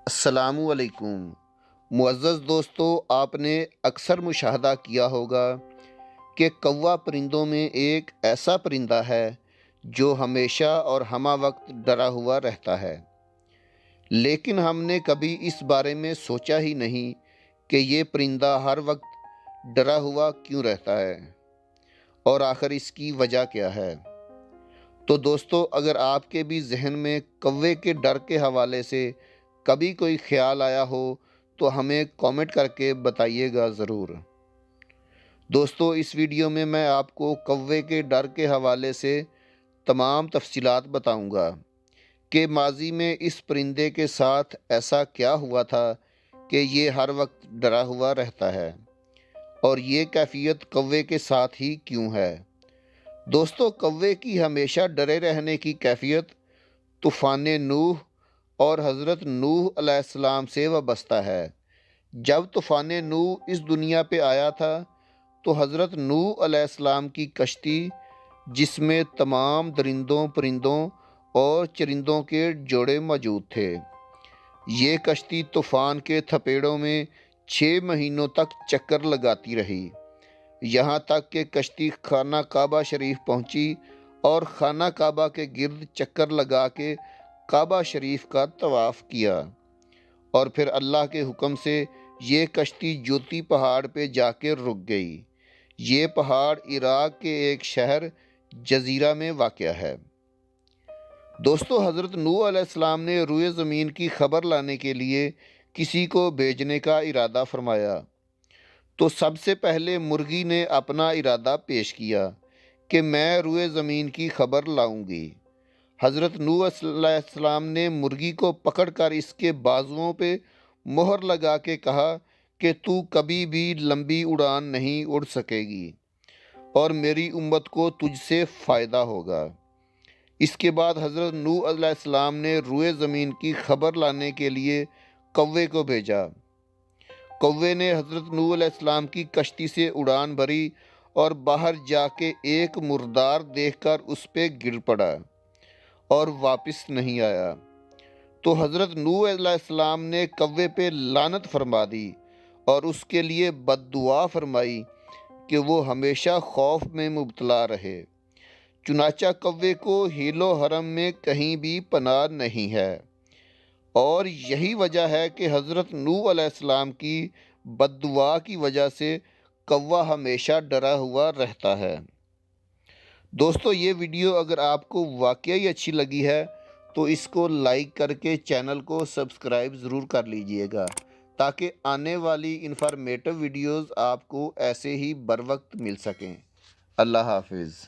السلام علیکم معزز دوستو، آپ نے اکثر مشاہدہ کیا ہوگا کہ کوا پرندوں میں ایک ایسا پرندہ ہے جو ہمیشہ اور ہمہ وقت ڈرا ہوا رہتا ہے، لیکن ہم نے کبھی اس بارے میں سوچا ہی نہیں کہ یہ پرندہ ہر وقت ڈرا ہوا کیوں رہتا ہے اور آخر اس کی وجہ کیا ہے۔ تو دوستو، اگر آپ کے بھی ذہن میں کوے کے ڈر کے حوالے سے کبھی کوئی خیال آیا ہو تو ہمیں کامنٹ کر کے بتائیے گا ضرور۔ دوستو، اس ویڈیو میں آپ کو کوے کے ڈر کے حوالے سے تمام تفصیلات بتاؤں گا کہ ماضی میں اس پرندے کے ساتھ ایسا کیا ہوا تھا کہ یہ ہر وقت ڈرا ہوا رہتا ہے، اور یہ کیفیت کوے کے ساتھ ہی کیوں ہے۔ دوستو، کوے کی ہمیشہ ڈرے رہنے کی کیفیت طوفان نوح اور حضرت نوح علیہ السلام سے وابستہ ہے۔ جب طوفان نوح اس دنیا پہ آیا تھا تو حضرت نوح علیہ السلام کی کشتی، جس میں تمام درندوں، پرندوں اور چرندوں کے جوڑے موجود تھے، یہ کشتی طوفان کے تھپیڑوں میں 6 مہینوں تک چکر لگاتی رہی، یہاں تک کہ کشتی خانہ کعبہ شریف پہنچی اور خانہ کعبہ کے گرد چکر لگا کے کعبہ شریف کا طواف کیا، اور پھر اللہ کے حکم سے یہ کشتی جوتی پہاڑ پہ جا کے رک گئی۔ یہ پہاڑ عراق کے ایک شہر جزیرہ میں واقع ہے۔ دوستو، حضرت نوح علیہ السلام نے روئے زمین کی خبر لانے کے لیے کسی کو بھیجنے کا ارادہ فرمایا، تو سب سے پہلے مرغی نے اپنا ارادہ پیش کیا کہ میں روئے زمین کی خبر لاؤں گی۔ حضرت نوح علیہ السلام نے مرغی کو پکڑ کر اس کے بازوؤں پہ مہر لگا کے کہا کہ تو کبھی بھی لمبی اڑان نہیں اڑ سکے گی اور میری امت کو تجھ سے فائدہ ہوگا۔ اس کے بعد حضرت نوح علیہ السلام نے روئے زمین کی خبر لانے کے لیے کوے کو بھیجا۔ کوے نے حضرت نوح علیہ السلام کی کشتی سے اڑان بھری اور باہر جا کے ایک مردار دیکھ کر اس پہ گر پڑا اور واپس نہیں آیا، تو حضرت نوح علیہ السلام نے کوے پہ لعنت فرما دی اور اس کے لیے بد دعا فرمائی کہ وہ ہمیشہ خوف میں مبتلا رہے۔ چنانچہ کوے کو حیل و حرم میں کہیں بھی پناہ نہیں ہے، اور یہی وجہ ہے کہ حضرت نوح علیہ السلام کی بد دعا کی وجہ سے کوا ہمیشہ ڈرا ہوا رہتا ہے۔ دوستو، یہ ویڈیو اگر آپ کو واقعی اچھی لگی ہے تو اس کو لائک کر کے چینل کو سبسکرائب ضرور کر لیجئے گا، تاکہ آنے والی انفارمیٹو ویڈیوز آپ کو ایسے ہی بر وقت مل سکیں۔ اللہ حافظ۔